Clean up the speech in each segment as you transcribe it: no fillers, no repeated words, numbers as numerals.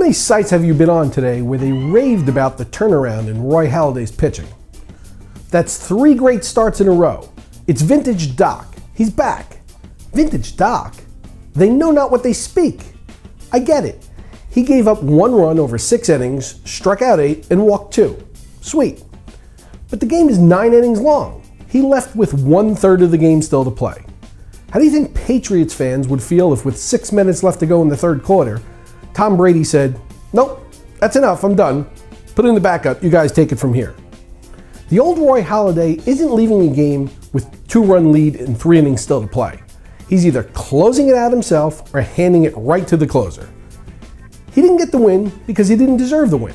many sites have you been on today where they raved about the turnaround in Roy Halladay's pitching? That's 3 great starts in a row. It's vintage Doc. He's back. Vintage Doc? They know not what they speak. I get it. He gave up 1 run over 6 innings, struck out 8, and walked 2. Sweet. But the game is 9 innings long. He left with 1/3 of the game still to play. How do you think Patriots fans would feel if with 6 minutes left to go in the 3rd quarter, Tom Brady said, "Nope, that's enough, I'm done. Put in the backup, you guys take it from here." The old Roy Halladay isn't leaving a game with 2-run lead and 3 innings still to play. He's either closing it out himself or handing it right to the closer. He didn't get the win because he didn't deserve the win.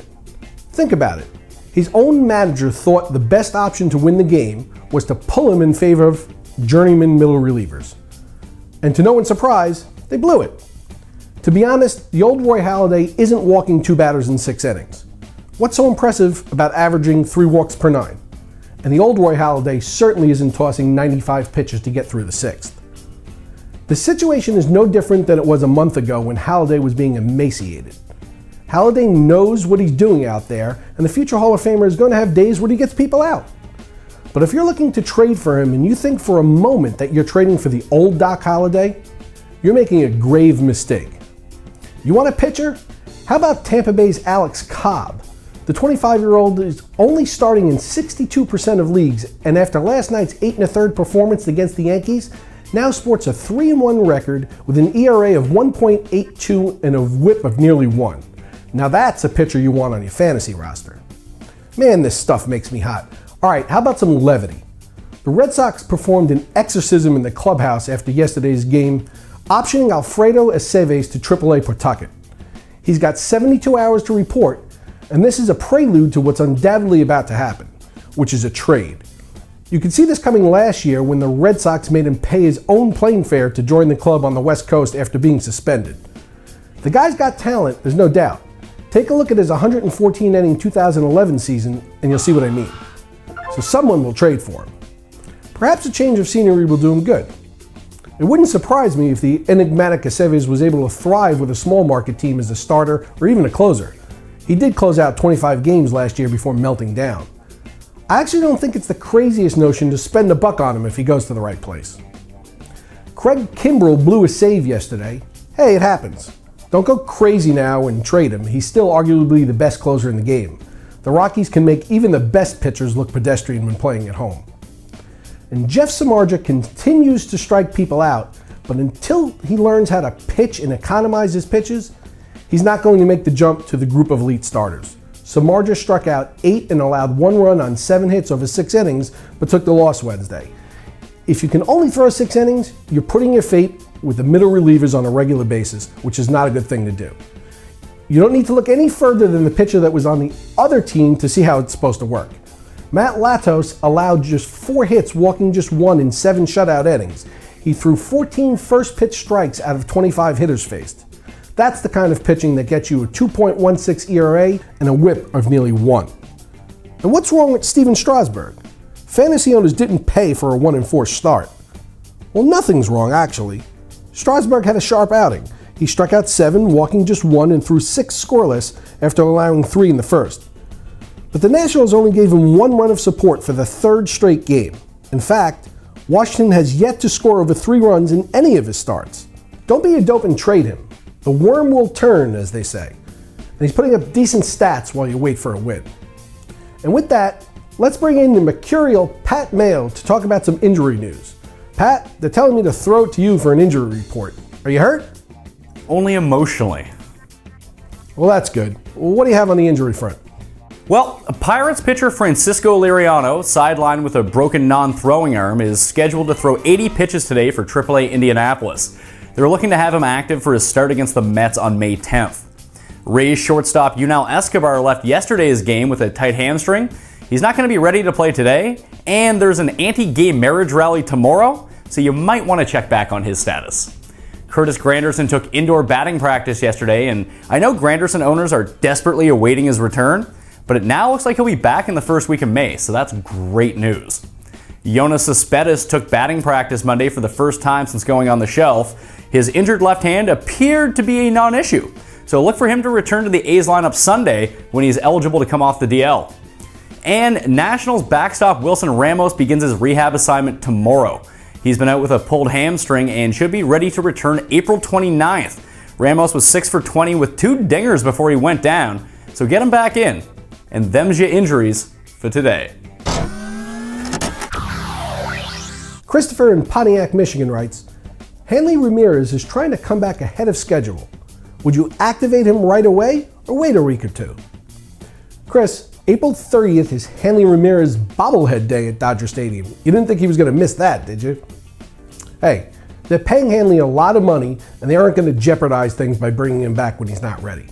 Think about it. His own manager thought the best option to win the game was to pull him in favor of journeyman middle relievers. And to no one's surprise, they blew it. To be honest, the old Roy Halladay isn't walking 2 batters in 6 innings. What's so impressive about averaging 3 walks per 9? And the old Roy Halladay certainly isn't tossing 95 pitches to get through the 6th. The situation is no different than it was a month ago when Halladay was being emaciated. Halladay knows what he's doing out there, and the future Hall of Famer is going to have days where he gets people out. But if you're looking to trade for him and you think for a moment that you're trading for the old Doc Halladay, you're making a grave mistake. You want a pitcher? How about Tampa Bay's Alex Cobb? The 25-year-old is only starting in 62% of leagues, and after last night's 8 1/3 performance against the Yankees, now sports a 3-1 record with an ERA of 1.82 and a whip of nearly 1. Now that's a pitcher you want on your fantasy roster. Man, this stuff makes me hot. All right, how about some levity? The Red Sox performed an exorcism in the clubhouse after yesterday's game, optioning Alfredo Aceves to AAA Pawtucket. He's got 72 hours to report, and this is a prelude to what's undoubtedly about to happen, which is a trade. You could see this coming last year when the Red Sox made him pay his own plane fare to join the club on the West Coast after being suspended. The guy's got talent, there's no doubt. Take a look at his 114-inning 2011 season, and you'll see what I mean. So someone will trade for him. Perhaps a change of scenery will do him good. It wouldn't surprise me if the enigmatic Aceves was able to thrive with a small market team as a starter or even a closer. He did close out 25 games last year before melting down. I actually don't think it's the craziest notion to spend a buck on him if he goes to the right place. Craig Kimbrel blew a save yesterday. Hey, it happens. Don't go crazy now and trade him. He's still arguably the best closer in the game. The Rockies can make even the best pitchers look pedestrian when playing at home. And Jeff Samardzija continues to strike people out, but until he learns how to pitch and economize his pitches, he's not going to make the jump to the group of elite starters. Samardzija struck out 8 and allowed 1 run on 7 hits over 6 innings, but took the loss Wednesday. If you can only throw 6 innings, you're putting your fate with the middle relievers on a regular basis, which is not a good thing to do. You don't need to look any further than the pitcher that was on the other team to see how it's supposed to work. Matt Latos allowed just 4 hits, walking just 1 in 7 shutout innings. He threw 14 first pitch strikes out of 25 hitters faced. That's the kind of pitching that gets you a 2.16 ERA and a whip of nearly 1. And what's wrong with Steven Strasburg? Fantasy owners didn't pay for a 1-4 start. Well, nothing's wrong, actually. Strasburg had a sharp outing. He struck out 7, walking just 1, and threw 6 scoreless after allowing 3 in the first. But the Nationals only gave him 1 run of support for the 3rd straight game. In fact, Washington has yet to score over 3 runs in any of his starts. Don't be a dope and trade him. The worm will turn, as they say. And he's putting up decent stats while you wait for a win. And with that, let's bring in the mercurial Pat Mayo to talk about some injury news. Pat, they're telling me to throw it to you for an injury report. Are you hurt? Only emotionally. Well, that's good. What do you have on the injury front? Well, Pirates pitcher Francisco Liriano, sidelined with a broken non-throwing arm, is scheduled to throw 80 pitches today for AAA Indianapolis. They're looking to have him active for his start against the Mets on May 10th. Rays shortstop Yunel Escobar left yesterday's game with a tight hamstring. He's not going to be ready to play today, and there's an anti-gay marriage rally tomorrow, so you might want to check back on his status. Curtis Granderson took indoor batting practice yesterday, and I know Granderson owners are desperately awaiting his return, but it now looks like he'll be back in the first week of May, so that's great news. Yoenis Cespedes took batting practice Monday for the first time since going on the shelf. His injured left hand appeared to be a non-issue, so look for him to return to the A's lineup Sunday when he's eligible to come off the DL. And Nationals backstop Wilson Ramos begins his rehab assignment tomorrow. He's been out with a pulled hamstring and should be ready to return April 29th. Ramos was 6 for 20 with 2 dingers before he went down, so get him back in. And them's your injuries for today. Christopher in Pontiac, Michigan writes, Hanley Ramirez is trying to come back ahead of schedule. Would you activate him right away or wait a week or two? Chris, April 30th is Hanley Ramirez bobblehead day at Dodger Stadium. You didn't think he was going to miss that, did you? Hey, they're paying Hanley a lot of money and they aren't going to jeopardize things by bringing him back when he's not ready.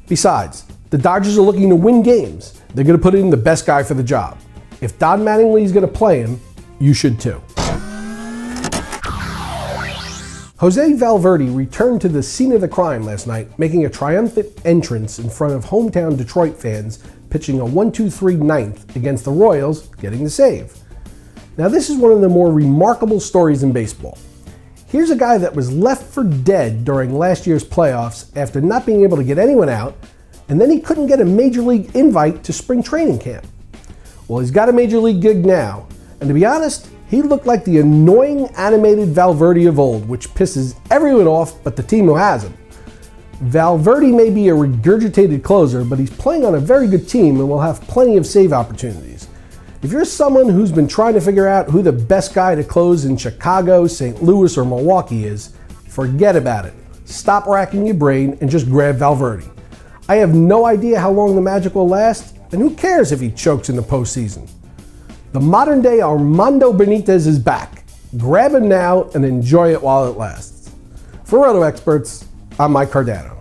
Besides, the Dodgers are looking to win games. They're going to put in the best guy for the job. If Don Mattingly is going to play him, you should too. Jose Valverde returned to the scene of the crime last night, making a triumphant entrance in front of hometown Detroit fans, pitching a 1-2-3 ninth against the Royals, getting the save. Now this is one of the more remarkable stories in baseball. Here's a guy that was left for dead during last year's playoffs after not being able to get anyone out, and then he couldn't get a major league invite to spring training camp. Well, he's got a major league gig now, and to be honest, he looked like the annoying animated Valverde of old, which pisses everyone off but the team who has him. Valverde may be a regurgitated closer, but he's playing on a very good team and will have plenty of save opportunities. If you're someone who's been trying to figure out who the best guy to close in Chicago, St. Louis, or Milwaukee is, forget about it. Stop racking your brain and just grab Valverde. I have no idea how long the magic will last, and who cares if he chokes in the postseason. The modern day Armando Benitez is back. Grab him now and enjoy it while it lasts. For RotoExperts, I'm Mike Cardano.